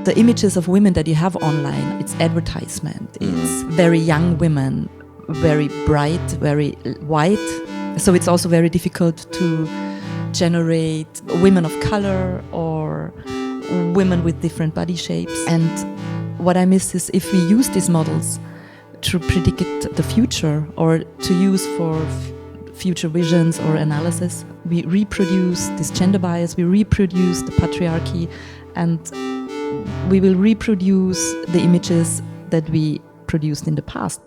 The images of women that you have online, it's advertisement. It's very young women, very bright, very white. So it's also very difficult to generate women of color or women with different body shapes. And what I miss is if we use these models to predict the future or to use for future visions or analysis, we reproduce this gender bias, we reproduce the patriarchy, and we will reproduce the images that we produced in the past.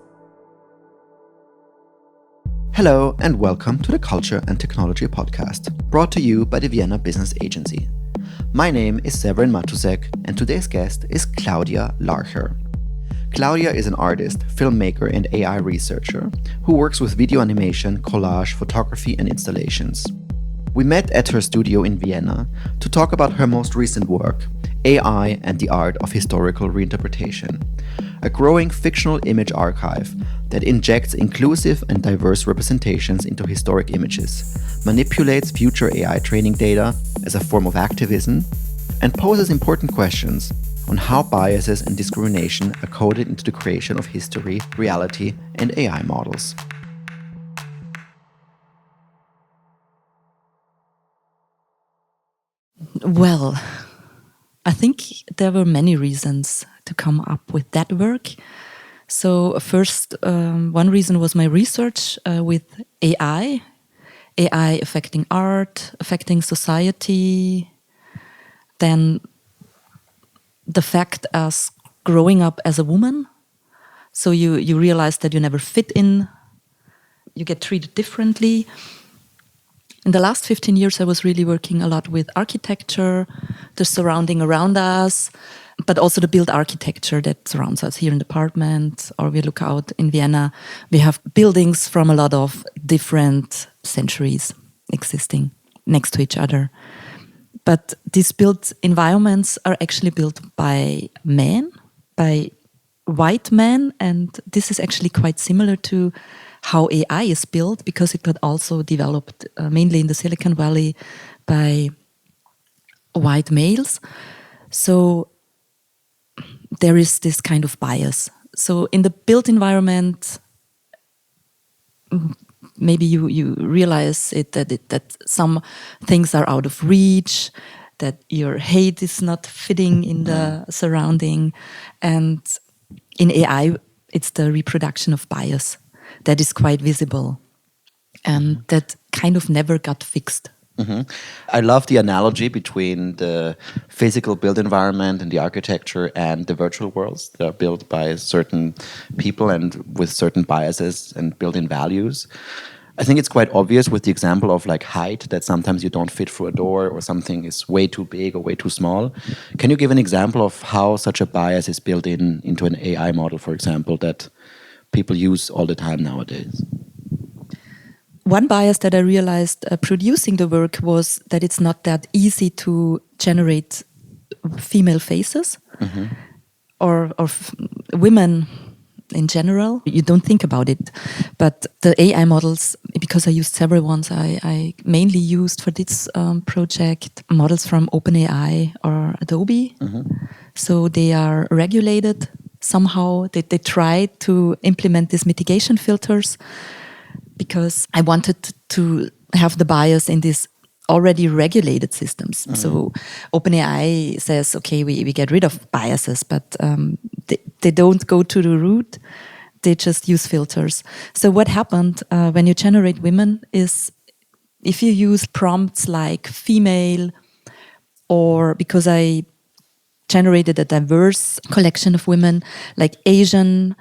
Hello and welcome to the Culture and Technology podcast, brought to you by the Vienna Business Agency. My name is Severin and today's guest is Claudia Larcher. Claudia is an artist, filmmaker and AI researcher who works with video animation, collage, photography and installations. We met at her studio in Vienna to talk about her most recent work, AI and the Art of Historical Reinterpretation, a growing fictional image archive that injects inclusive and diverse representations into historic images, manipulates future AI training data as a form of activism, and poses important questions on how biases and discrimination are coded into the creation of history, reality, and AI models. Well, I think there were many reasons to come up with that work. So first, one reason was my research with AI affecting art, affecting society. Then the fact as growing up as a woman, so you realize that you never fit in, you get treated differently. In the last 15 years, I was really working a lot with architecture, the surrounding around us, but also the built architecture that surrounds us here in the apartment, or we look out in Vienna. We have buildings from a lot of different centuries existing next to each other. But these built environments are actually built by men, by white men, and this is actually quite similar to how AI is built, because it got also developed mainly in the Silicon Valley by white males. So there is this kind of bias. So in the built environment, maybe you realize that some things are out of reach, that your hate is not fitting in the surrounding. And in AI, it's the reproduction of bias that is quite visible and that kind of never got fixed. Mm-hmm. I love the analogy between the physical built environment and the architecture and the virtual worlds that are built by certain people and with certain biases and built-in values. I think it's quite obvious with the example of like height, that sometimes you don't fit through a door or something is way too big or way too small. Can you give an example of how such a bias is built into an AI model, for example, that people use all the time nowadays? One bias that I realized producing the work was that it's not that easy to generate female faces or women in general. You don't think about it. But the AI models, because I used several ones, I mainly used for this project models from OpenAI or Adobe. So they are regulated somehow. They try to implement these mitigation filters, because I wanted to have the bias in these already regulated systems. So OpenAI says, okay, we get rid of biases, but they don't go to the root. They just use filters. So what happened when you generate women is, if you use prompts like female, or because I generated a diverse collection of women like Asian,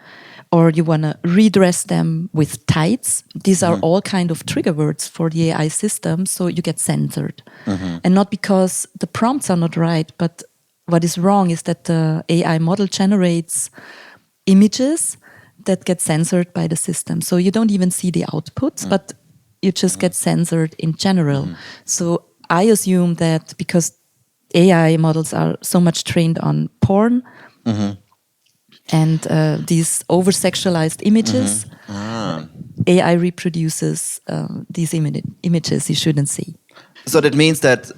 or you want to redress them with tights. These are all kind of trigger words for the AI system, so you get censored. And not because the prompts are not right, but what is wrong is that the AI model generates images that get censored by the system. So you don't even see the outputs, but you just get censored in general. So I assume that because AI models are so much trained on porn, and these over-sexualized images, AI reproduces these images you shouldn't see. So that means that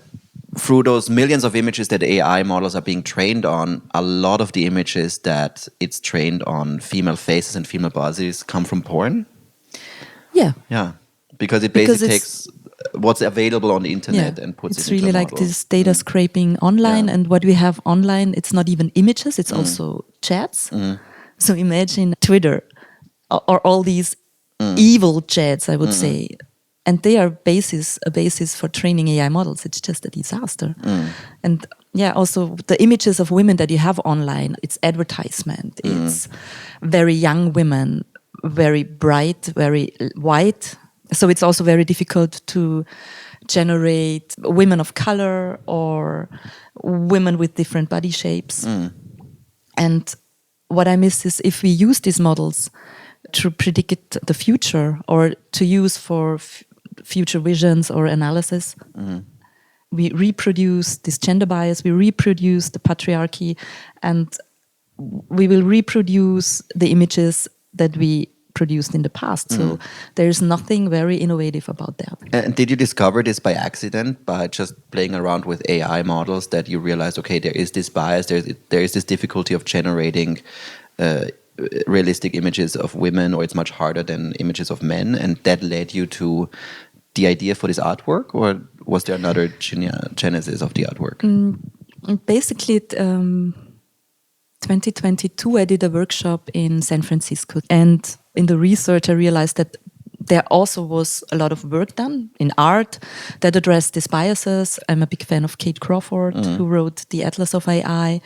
through those millions of images that AI models are being trained on, a lot of the images that it's trained on female faces and female bodies come from porn. Yeah. Yeah, because it Because basically takes what's available on the internet and puts it's it into really a like model. this data scraping online. Yeah. And what we have online, it's not even images, it's also chats. So imagine Twitter or all these evil chats, I would say. And they are a basis for training AI models. It's just a disaster. And yeah, also the images of women that you have online, it's advertisement. It's very young women, very bright, very white. So it's also very difficult to generate women of color or women with different body shapes. And what I miss is if we use these models to predict the future or to use for future visions or analysis, we reproduce this gender bias, we reproduce the patriarchy, and we will reproduce the images that we produced in the past. So there's nothing very innovative about that. And did you discover this by accident, by just playing around with AI models, that you realized, okay, there is this bias, there is this difficulty of generating realistic images of women, or it's much harder than images of men, and that led you to the idea for this artwork, or was there another genesis of the artwork? Basically, 2022, I did a workshop in San Francisco, and in the research, I realized that there also was a lot of work done in art that addressed these biases. I'm a big fan of Kate Crawford, who wrote the Atlas of AI,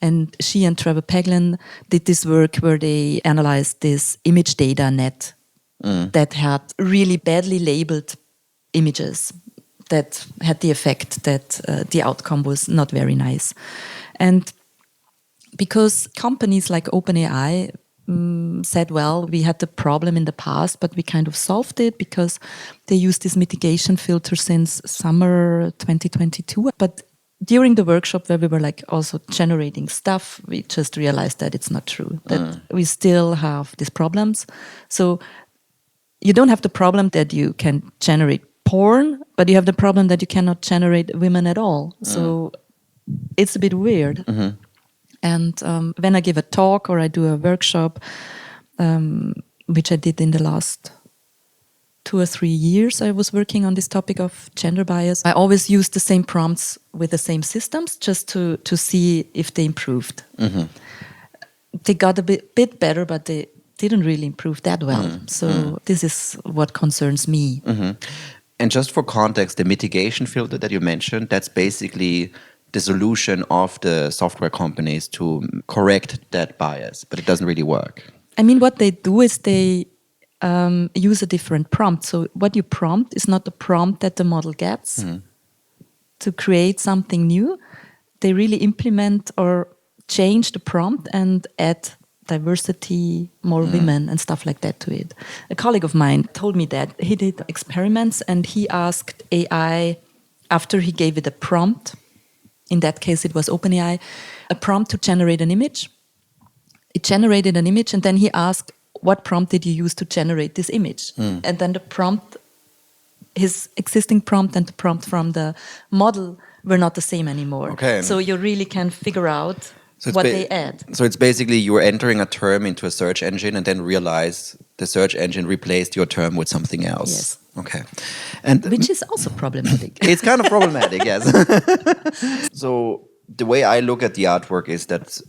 and she and Trevor Paglen did this work where they analyzed this image data net that had really badly labeled images that had the effect that the outcome was not very nice. And because companies like OpenAI said, well, we had the problem in the past, but we kind of solved it because they used this mitigation filter since summer 2022. But during the workshop where we were like also generating stuff, we just realized that it's not true, that we still have these problems. So you don't have the problem that you can generate porn, but you have the problem that you cannot generate women at all. So it's a bit weird. And when I give a talk or I do a workshop, which I did in the last 2 or 3 years, I was working on this topic of gender bias. I always used the same prompts with the same systems just to see if they improved. They got a bit better, but they didn't really improve that well. So this is what concerns me. And just for context, the mitigation filter that you mentioned, that's basically the solution of the software companies to correct that bias, but it doesn't really work. I mean, what they do is they use a different prompt. So what you prompt is not the prompt that the model gets to create something new. They really implement or change the prompt and add diversity, more women and stuff like that to it. A colleague of mine told me that he did experiments and he asked AI, after he gave it a prompt, in that case it was OpenAI, a prompt to generate an image. It generated an image and then he asked, what prompt did you use to generate this image? And then the prompt, his existing prompt and the prompt from the model were not the same anymore. Okay. So you really can figure out what they add. So it's basically you're entering a term into a search engine and then realize the search engine replaced your term with something else. Yes. Okay. And Which is also problematic. it's kind of problematic, yes. So the way I look at the artwork is that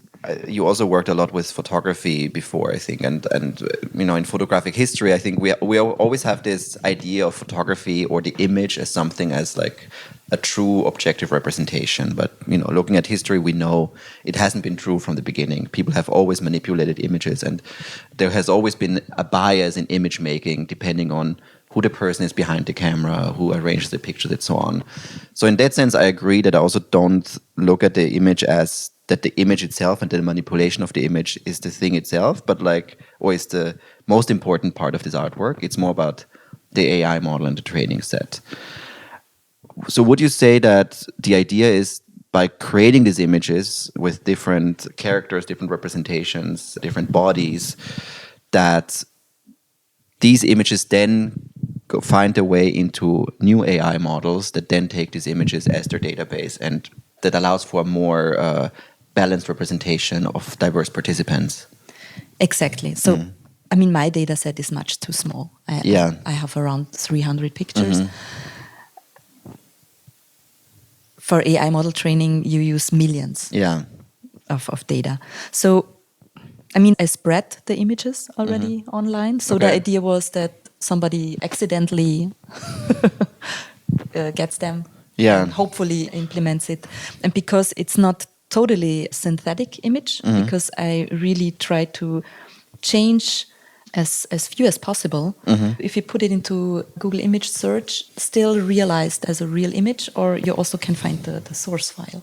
you also worked a lot with photography before, I think, and you know, in photographic history, I think we always have this idea of photography or the image as something as like a true objective representation. But you know, looking at history, we know it hasn't been true from the beginning. People have always manipulated images, and there has always been a bias in image making depending on who the person is behind the camera, who arranged the pictures, and so on. So in that sense, I agree that I also don't look at the image as that the image itself and the manipulation of the image is the thing itself, but like, or is the most important part of this artwork. It's more about the AI model and the training set. So would you say that the idea is by creating these images with different characters, different representations, different bodies, that these images then find their way into new AI models that then take these images as their database, and that allows for a more balanced representation of diverse participants. Exactly. So, I mean, my data set is much too small. I have around 300 pictures. For AI model training, you use millions of data. So, I mean, I spread the images already online. So the idea was that somebody accidentally gets them and hopefully implements it. And because it's not totally synthetic image, because I really try to change as few as possible. If you put it into Google image search, still realized as a real image, or you also can find the source file.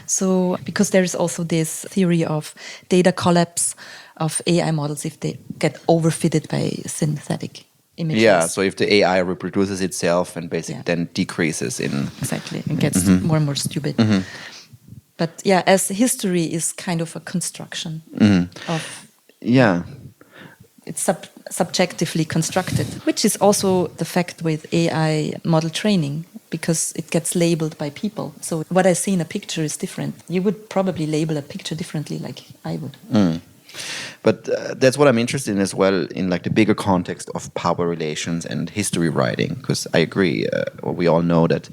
So because there is also this theory of data collapse of AI models if they get overfitted by synthetic images. Yeah, so if the AI reproduces itself and basically then decreases in... Exactly, it gets more and more stupid. But yeah, as history is kind of a construction of... Yeah. It's subjectively constructed, which is also the fact with AI model training, because it gets labeled by people. So what I see in a picture is different. You would probably label a picture differently like I would. But that's what I'm interested in as well, in like the bigger context of power relations and history writing, because I agree, we all know that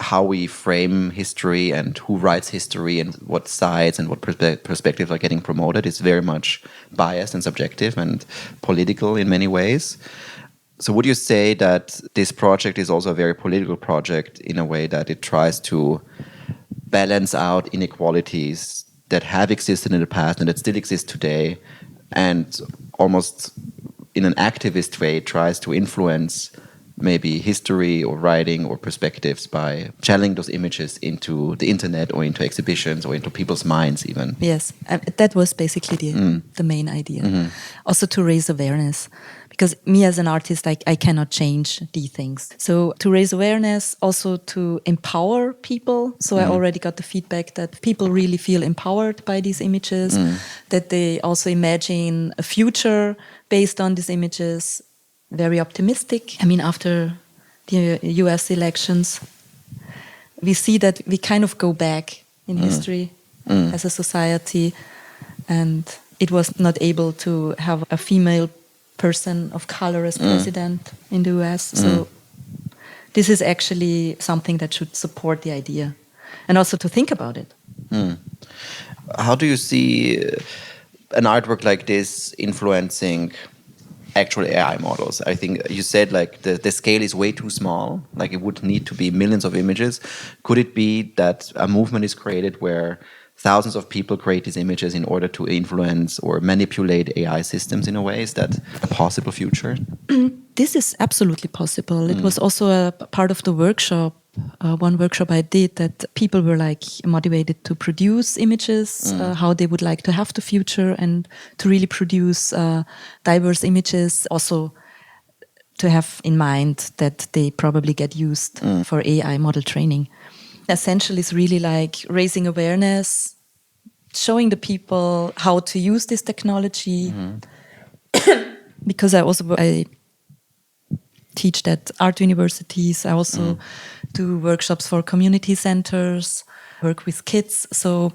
how we frame history and who writes history and what sides and what perspectives are getting promoted is very much biased and subjective and political in many ways. So would you say that this project is also a very political project in a way that it tries to balance out inequalities that have existed in the past and that still exist today, and almost in an activist way tries to influence maybe history or writing or perspectives by channeling those images into the internet or into exhibitions or into people's minds even? Yes, that was basically the main idea. Also to raise awareness. Because me as an artist, I cannot change these things. So to raise awareness, also to empower people. So I already got the feedback that people really feel empowered by these images, that they also imagine a future based on these images, very optimistic. I mean, after the US elections, we see that we kind of go back in history as a society, and it was not able to have a female person of color as president in the US. So this is actually something that should support the idea and also to think about it. How do you see an artwork like this influencing actual AI models? I think you said like the scale is way too small, like it would need to be millions of images. Could it be that a movement is created where thousands of people create these images in order to influence or manipulate AI systems in a way? Is that a possible future? This is absolutely possible. It was also a part of the workshop. One workshop I did, that people were like motivated to produce images, how they would like to have the future, and to really produce diverse images. Also to have in mind that they probably get used for AI model training. Essentially, it's really like raising awareness, showing the people how to use this technology. Because I teach at art universities. I also do workshops for community centers, work with kids. So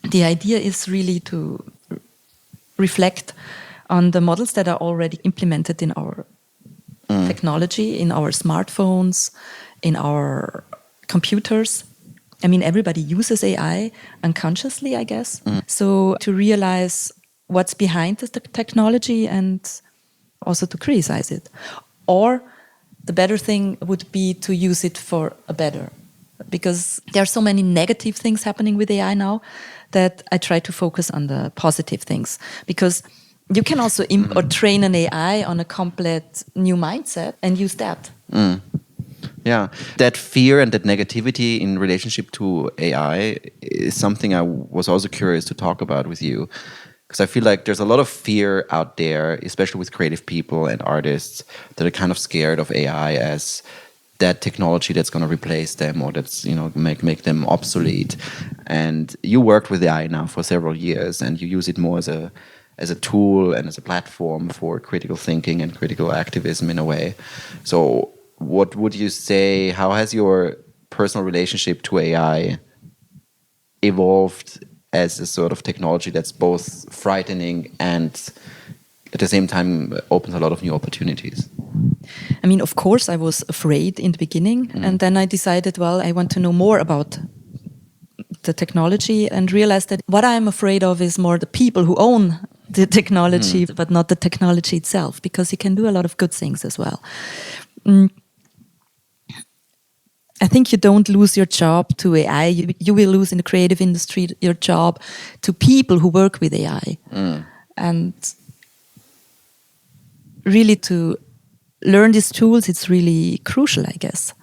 the idea is really to reflect on the models that are already implemented in our technology, in our smartphones, in our computers. I mean, everybody uses AI unconsciously, I guess. So to realize what's behind the technology and also to criticize it. Or the better thing would be to use it for a better. Because there are so many negative things happening with AI now that I try to focus on the positive things. Because you can also or train an AI on a complete new mindset and use that. Yeah, that fear and that negativity in relationship to AI is something I was also curious to talk about with you. Because I feel like there's a lot of fear out there, especially with creative people and artists, that are kind of scared of AI as that technology that's going to replace them or that's, you know, make them obsolete. And you worked with AI now for several years and you use it more as a as a tool and as a platform for critical thinking and critical activism in a way. So what would you say, how has your personal relationship to AI evolved as a sort of technology that's both frightening and at the same time opens a lot of new opportunities? I mean, of course, I was afraid in the beginning, and then I decided, well, I want to know more about the technology, and realized that what I'm afraid of is more the people who own the technology, but not the technology itself, because you can do a lot of good things as well. I think you don't lose your job to AI. You will lose in the creative industry your job to people who work with AI. And really to learn these tools, it's really crucial, I guess.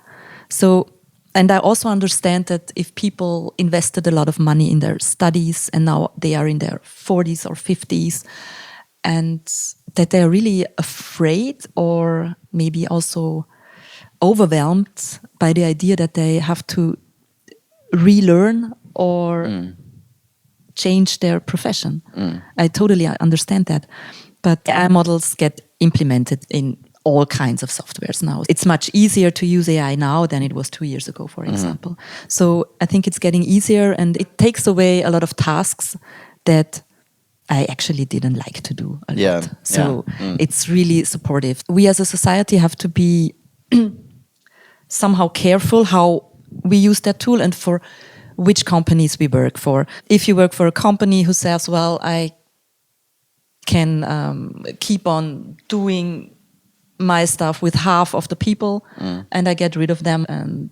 So, and I also understand that if people invested a lot of money in their studies and now they are in their 40s or 50s, and that they're really afraid or maybe also overwhelmed by the idea that they have to relearn or change their profession. I totally understand that. But AI models get implemented in all kinds of softwares now. It's much easier to use AI now than it was 2 years ago, for example. So I think it's getting easier, and it takes away a lot of tasks that I actually didn't like to do a lot. So it's really supportive. We as a society have to be somehow careful how we use that tool and for which companies we work for. If you work for a company who says, well, I can keep on doing my stuff with half of the people and I get rid of them and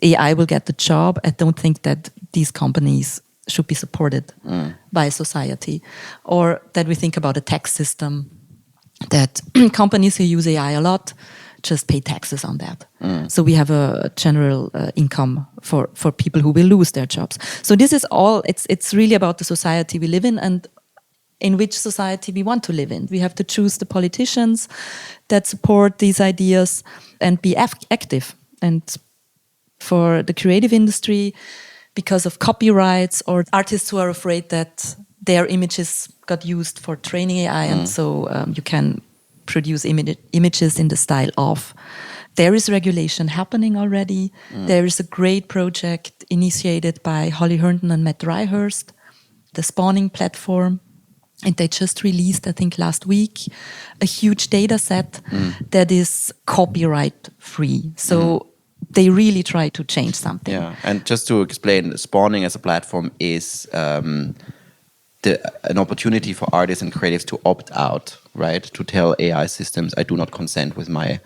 AI will get the job, I don't think that these companies should be supported by society. Or that we think about a tax system, that companies who use AI a lot just pay taxes on that. So we have a general income for people who will lose their jobs. So this is all, it's really about the society we live in and in which society we want to live in. We have to choose the politicians that support these ideas and be active. And for the creative industry, because of copyrights or artists who are afraid that their images got used for training AI and so you can produce images in the style of. There is regulation happening already. There is a great project initiated by Holly Herndon and Matt Dryhurst, the Spawning platform. And they just released, I think last week, a huge data set that is copyright free. So they really try to change something. Yeah, and just to explain, Spawning as a platform is an opportunity for artists and creatives to opt out, right? To tell AI systems, I do not consent with my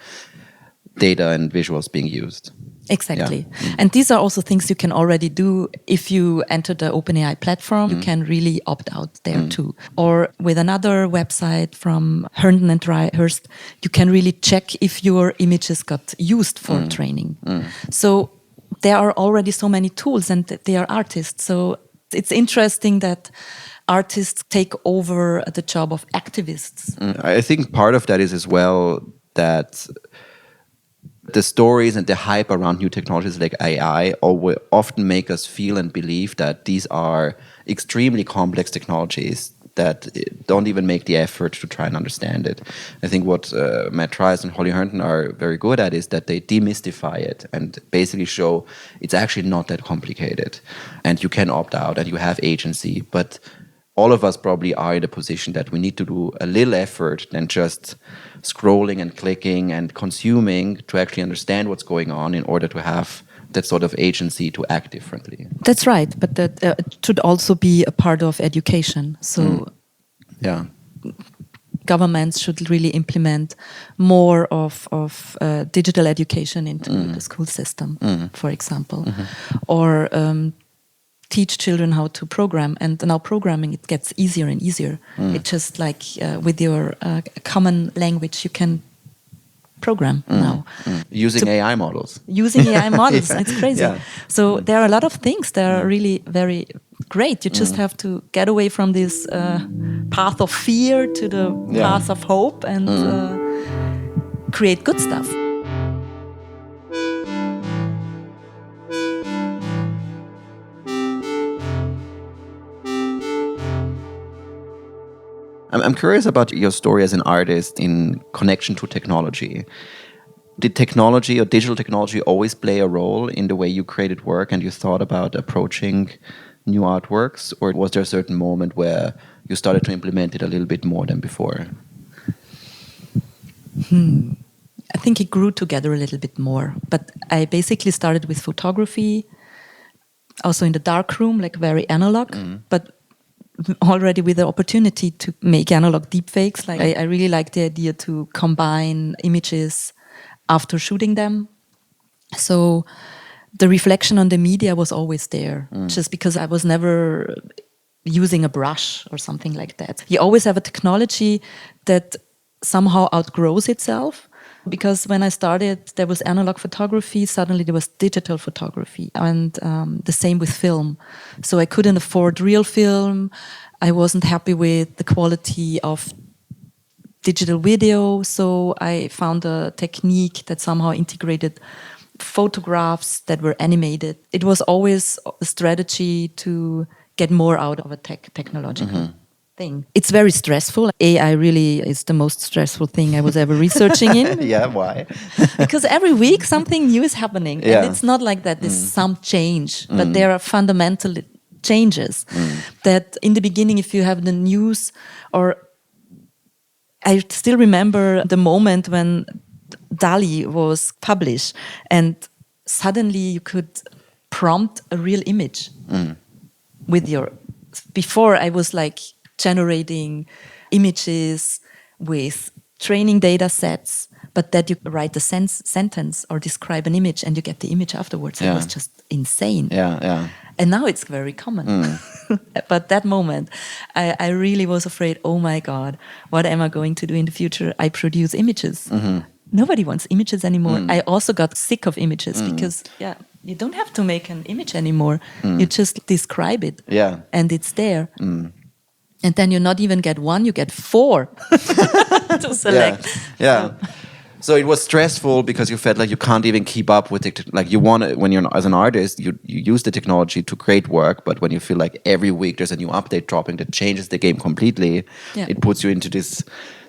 data and visuals being used. Exactly. Yeah. And these are also things you can already do. If you enter the OpenAI platform, you can really opt out there too. Or with another website from Herndon and Dryhurst, you can really check if your images got used for training. So there are already so many tools and they are artists. So it's interesting that artists take over the job of activists. I think part of that is as well that the stories and the hype around new technologies like AI often make us feel and believe that these are extremely complex technologies that don't even make the effort to try and understand it. I think what Matt Trice and Holly Herndon are very good at is that they demystify it and basically show it's actually not that complicated. And you can opt out and you have agency, but all of us probably are in a position that we need to do a little effort than just scrolling and clicking and consuming to actually understand what's going on in order to have that sort of agency to act differently. That's right, but that should also be a part of education. So governments should really implement more of digital education into the school system, for example. Or teach children how to program, and now programming, it gets easier and easier. It's just like with your common language, you can program now. Using AI models. Using AI models, it's crazy. So there are a lot of things that are really very great. You just have to get away from this path of fear to the path of hope and create good stuff. I'm curious about your story as an artist in connection to technology. Did technology or digital technology always play a role in the way you created work and you thought about approaching new artworks? Or was there a certain moment where you started to implement it a little bit more than before? I think it grew together a little bit more. But I basically started with photography, also in the darkroom, like very analog, but already with the opportunity to make analog deepfakes. Like I really like the idea to combine images after shooting them. So the reflection on the media was always there, just because I was never using a brush or something like that. You always have a technology that somehow outgrows itself. Because when I started, there was analog photography, suddenly there was digital photography, and the same with film. So I couldn't afford real film. I wasn't happy with the quality of digital video, so I found a technique that somehow integrated photographs that were animated. It was always a strategy to get more out of a technological thing. It's very stressful. AI really is the most stressful thing I was ever researching in. Yeah, why? Because every week something new is happening. Yeah. And it's not like that there's some change, but there are fundamental changes that in the beginning, if you have the news, or I still remember the moment when DALL-E was published and suddenly you could prompt a real image with your... Before I was like generating images with training data sets, but that you write a sentence or describe an image and you get the image afterwards. It was just insane. Yeah. And now it's very common. But that moment, I really was afraid, oh my God, what am I going to do in the future? I produce images. Nobody wants images anymore. I also got sick of images because, you don't have to make an image anymore. You just describe it. Yeah. And it's there. And then you not even get one, you get 4 to select. Yeah. So it was stressful because you felt like you can't even keep up with it. Like you want to, when you're as an artist, you use the technology to create work, but when you feel like every week there's a new update dropping that changes the game completely, it puts you into this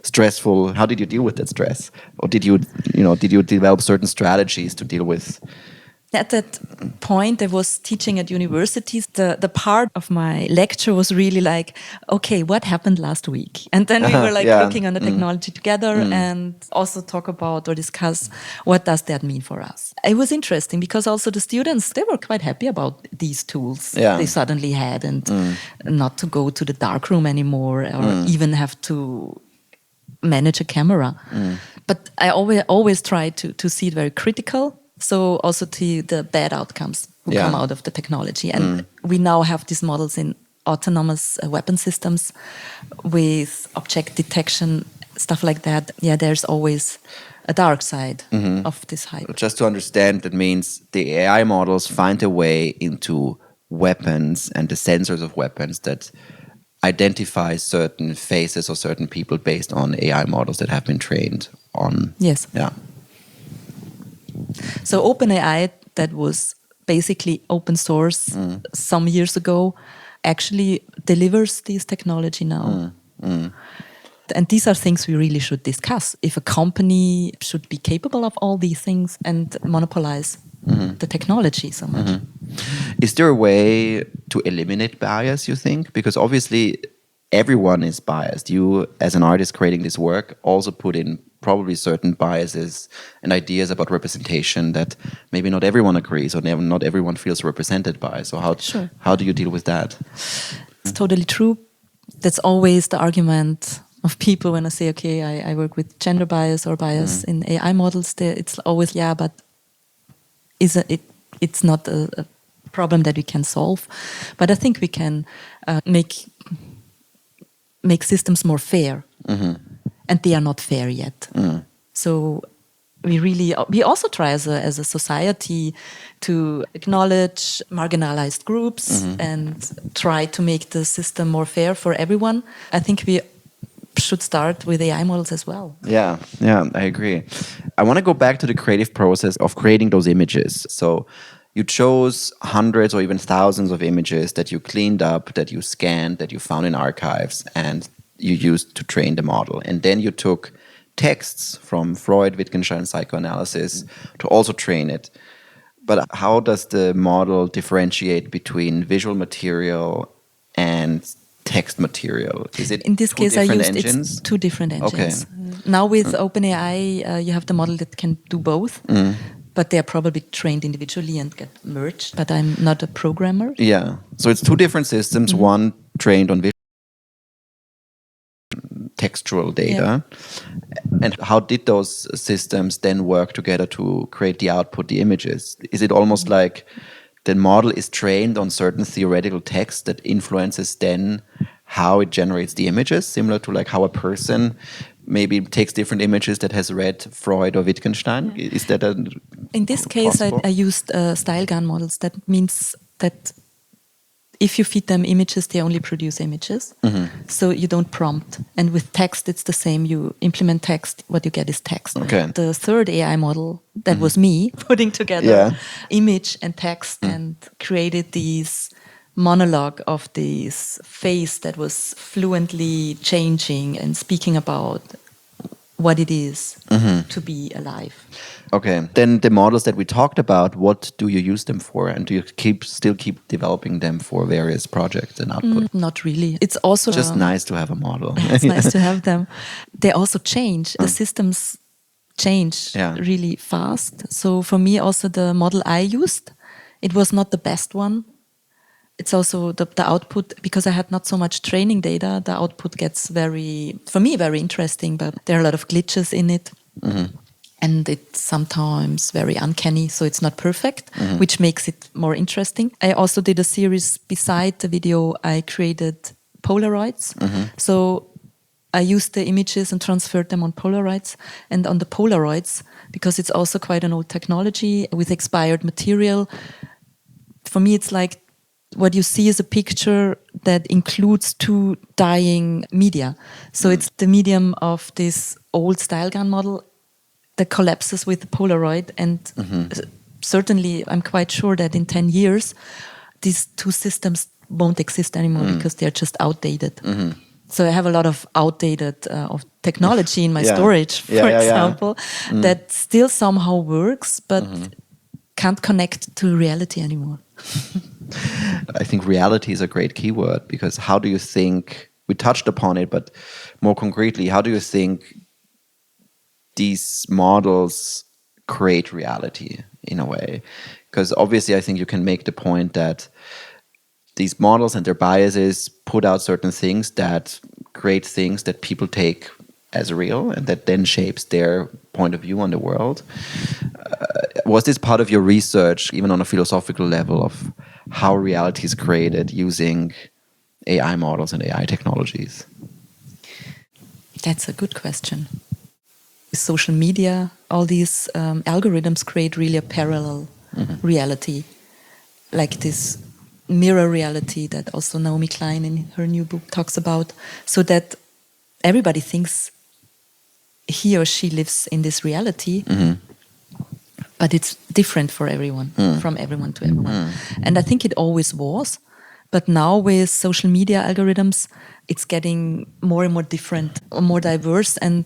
stressful. How did you deal with that stress? Or did you develop certain strategies to deal with? At that point, I was teaching at universities. The part of my lecture was really like, okay, what happened last week? And then we were like looking on the technology together and also talk about or discuss what does that mean for us. It was interesting because also the students, they were quite happy about these tools they suddenly had and not to go to the darkroom anymore or even have to manage a camera. But I always try to see it very critical. So also to the bad outcomes who come out of the technology. And we now have these models in autonomous weapon systems with object detection, stuff like that. Yeah, there's always a dark side of this hype. Just to understand, that means the AI models find a way into weapons and the sensors of weapons that identify certain faces or certain people based on AI models that have been trained on. Yes. Yeah. So OpenAI, that was basically open source some years ago, actually delivers this technology now. And these are things we really should discuss. If a company should be capable of all these things and monopolize the technology so much. Is there a way to eliminate bias, you think? Because obviously everyone is biased. You, as an artist creating this work, also put in probably certain biases and ideas about representation that maybe not everyone agrees or not everyone feels represented by. So how do you deal with that? It's totally true. That's always the argument of people when I say, okay, I work with gender bias or bias in AI models. It's always, but it's not a problem that we can solve. But I think we can make systems more fair. And they are not fair yet. So we also try as a society to acknowledge marginalized groups and try to make the system more fair for everyone. I think we should start with AI models as well. Yeah, I agree. I want to go back to the creative process of creating those images. So you chose hundreds or even thousands of images that you cleaned up, that you scanned, that you found in archives, and you used to train the model. And then you took texts from Freud, Wittgenstein, psychoanalysis to also train it. But how does the model differentiate between visual material and text material? Is it in this case I different used engines? it's two different engines. Okay. Now with OpenAI you have the model that can do both, but they are probably trained individually and get merged. But I'm not a programmer. Yeah. So it's two different systems. One trained on visual textual data. And how did those systems then work together to create the output, the images? Is it almost like the model is trained on certain theoretical text that influences then how it generates the images, similar to like how a person maybe takes different images that has read Freud or Wittgenstein? Yeah. Is that in this case possible? I used style gun models. That means that if you feed them images, they only produce images. So you don't prompt. And with text, it's the same. You implement text, what you get is text. Okay. The third AI model, that was me putting together image and text and created these monologue of this face that was fluently changing and speaking about what it is to be alive. Okay. Then the models that we talked about, what do you use them for? And do you still keep developing them for various projects and output? Not really. It's also Just nice to have a model. it's nice to have them. They also change. The systems change really fast. So for me, also the model I used, it was not the best one. It's also the output, because I had not so much training data, the output gets for me, very interesting, but there are a lot of glitches in it. And it's sometimes very uncanny, so it's not perfect, which makes it more interesting. I also did a series beside the video. I created Polaroids. So I used the images and transferred them on Polaroids. And on the Polaroids, because it's also quite an old technology with expired material, for me it's like what you see is a picture that includes two dying media. So it's the medium of this old style gun model that collapses with the Polaroid. And certainly I'm quite sure that in 10 years, these two systems won't exist anymore because they're just outdated. So I have a lot of outdated of technology in my storage, for example, that still somehow works, but can't connect to reality anymore. I think reality is a great keyword, because how do you think, we touched upon it, but more concretely, how do you think these models create reality in a way? Because obviously I think you can make the point that these models and their biases put out certain things that create things that people take as real, and that then shapes their point of view on the world. Was this part of your research, even on a philosophical level, of how reality is created using AI models and AI technologies? That's a good question. Social media, all these algorithms create really a parallel reality, like this mirror reality that also Naomi Klein in her new book talks about, so that everybody thinks he or she lives in this reality, but it's different for everyone, from everyone to everyone. And I think it always was, but now with social media algorithms, it's getting more and more different, more diverse, and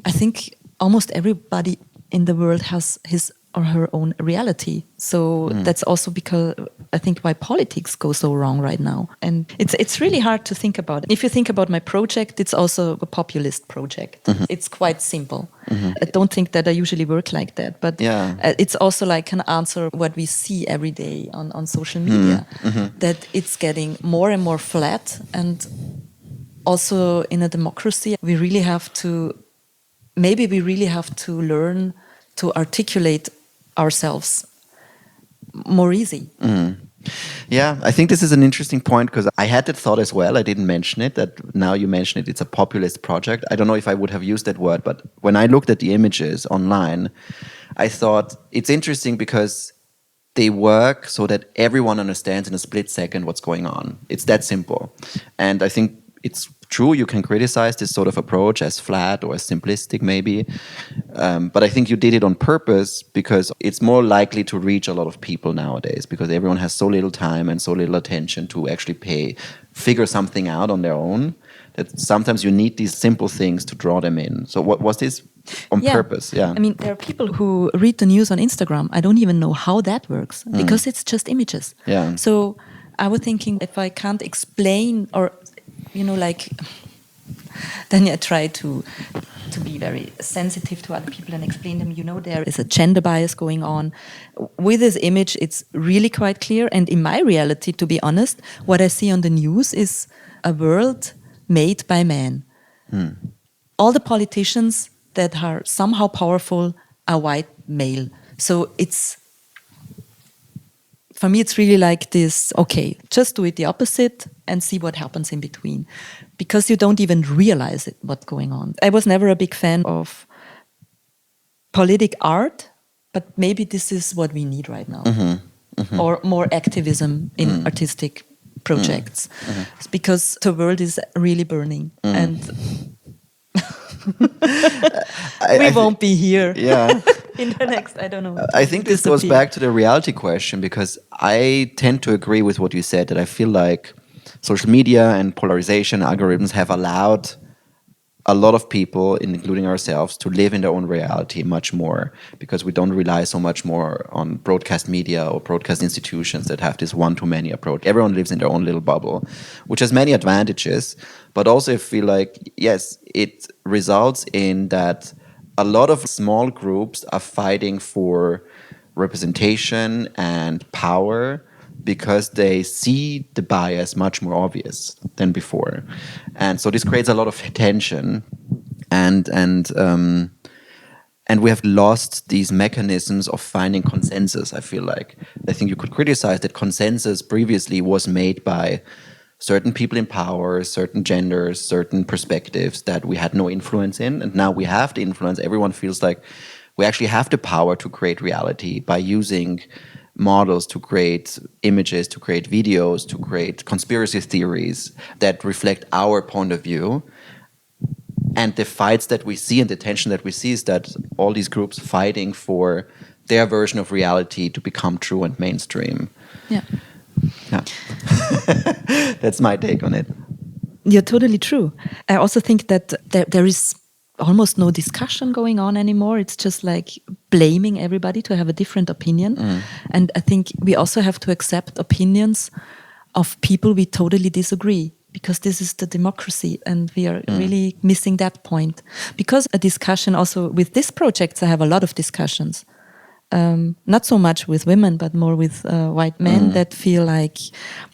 I think almost everybody in the world has his or her own reality. So that's also because I think why politics go so wrong right now. And it's really hard to think about. If you think about my project, it's also a populist project. It's quite simple. I don't think that I usually work like that, but it's also like an answer what we see every day on social media, that it's getting more and more flat. And also in a democracy, we really have to learn to articulate ourselves more easy. Yeah, I think this is an interesting point, because I had that thought as well. I didn't mention it, that now you mention it, it's a populist project. I don't know if I would have used that word, but when I looked at the images online, I thought it's interesting because they work so that everyone understands in a split second what's going on. It's that simple. And I think it's true, you can criticize this sort of approach as flat or as simplistic maybe, but I think you did it on purpose because it's more likely to reach a lot of people nowadays, because everyone has so little time and so little attention to actually figure something out on their own, That sometimes you need these simple things to draw them in. So what was this on purpose? Yeah. I mean, there are people who read the news on Instagram. I don't even know how that works because it's just images. Yeah. So I was thinking, if I can't explain or, then I try to be very sensitive to other people and explain them, there is a gender bias going on. With this image, it's really quite clear. And in my reality, to be honest, what I see on the news is a world made by men. All the politicians that are somehow powerful are white male. So for me, it's really like this, okay, just do it the opposite and see what happens in between. Because you don't even realize what's going on. I was never a big fan of politic art, but maybe this is what we need right now. Or more activism in artistic projects. It's because the world is really burning. And we won't be here. Yeah. In the next, I don't know. I think this goes back to the reality question, because I tend to agree with what you said, that I feel like social media and polarization algorithms have allowed a lot of people, including ourselves, to live in their own reality much more, because we don't rely so much more on broadcast media or broadcast institutions that have this one-to-many approach. Everyone lives in their own little bubble, which has many advantages, but also I feel like, yes, it results in that a lot of small groups are fighting for representation and power because they see the bias much more obvious than before. And so this creates a lot of tension, and we have lost these mechanisms of finding consensus, I feel like. I think you could criticize that consensus previously was made by certain people in power, certain genders, certain perspectives that we had no influence in, and now we have the influence. Everyone feels like we actually have the power to create reality by using models, to create images, to create videos, to create conspiracy theories that reflect our point of view. And the fights that we see and the tension that we see is that all these groups fighting for their version of reality to become true and mainstream. Yeah. That's my take on it. You're totally true. I also think that there is almost no discussion going on anymore. It's just like blaming everybody to have a different opinion. And I think we also have to accept opinions of people we totally disagree, because this is the democracy and we are really missing that point. Because a discussion also with these projects, I have a lot of discussions. Not so much with women, but more with white men that feel like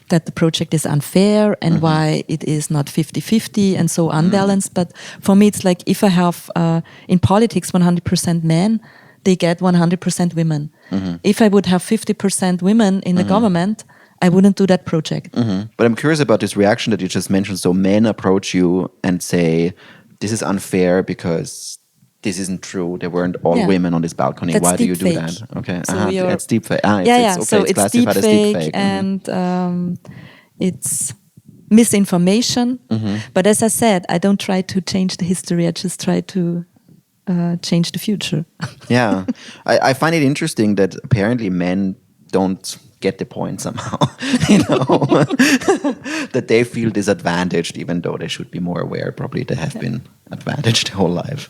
that the project is unfair and why it is not 50-50 and so unbalanced. But for me, it's like if I have in politics 100% men, they get 100% women. If I would have 50% women in the government, I wouldn't do that project. But I'm curious about this reaction that you just mentioned. So men approach you and say, this is unfair because this isn't true. There weren't all women on this balcony. That's Why do you do fake. that? Okay, So it's deepfake. So it's classified as deepfake. And it's misinformation. But as I said, I don't try to change the history. I just try to change the future. Yeah, I find it interesting that apparently men don't get the point somehow, that they feel disadvantaged, even though they should be more aware. Probably they have been advantaged their whole life.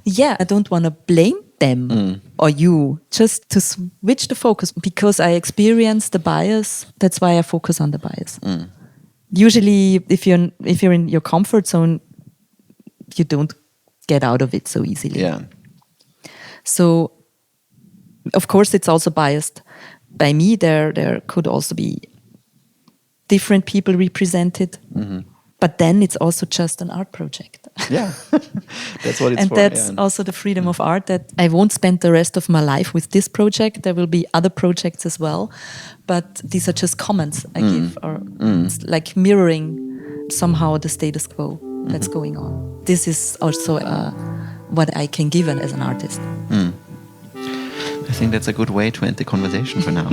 Yeah, I don't want to blame them or you, just to switch the focus, because I experience the bias. That's why I focus on the bias. Usually, if you're in your comfort zone, you don't get out of it so easily. Yeah. So, of course, it's also biased by me. There could also be different people represented, but then it's also just an art project. Yeah, that's what it's and for. And that's also the freedom of art, that I won't spend the rest of my life with this project. There will be other projects as well, but these are just comments I give, or it's like mirroring somehow the status quo that's going on. This is also what I can give as an artist. I think that's a good way to end the conversation for now.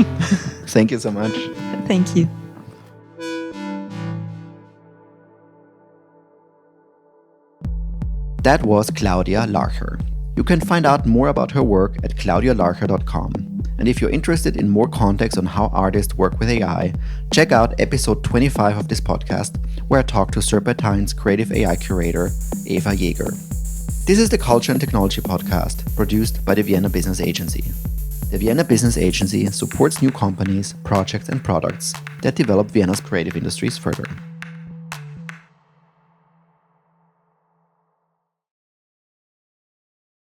Thank you so much. Thank you. That was Claudia Larcher. You can find out more about her work at claudialarcher.com. And if you're interested in more context on how artists work with AI, check out episode 25 of this podcast, where I talk to Serpentine's creative AI curator, Eva Jäger. This is the Culture and Technology podcast, produced by the Vienna Business Agency. The Vienna Business Agency supports new companies, projects, and products that develop Vienna's creative industries further.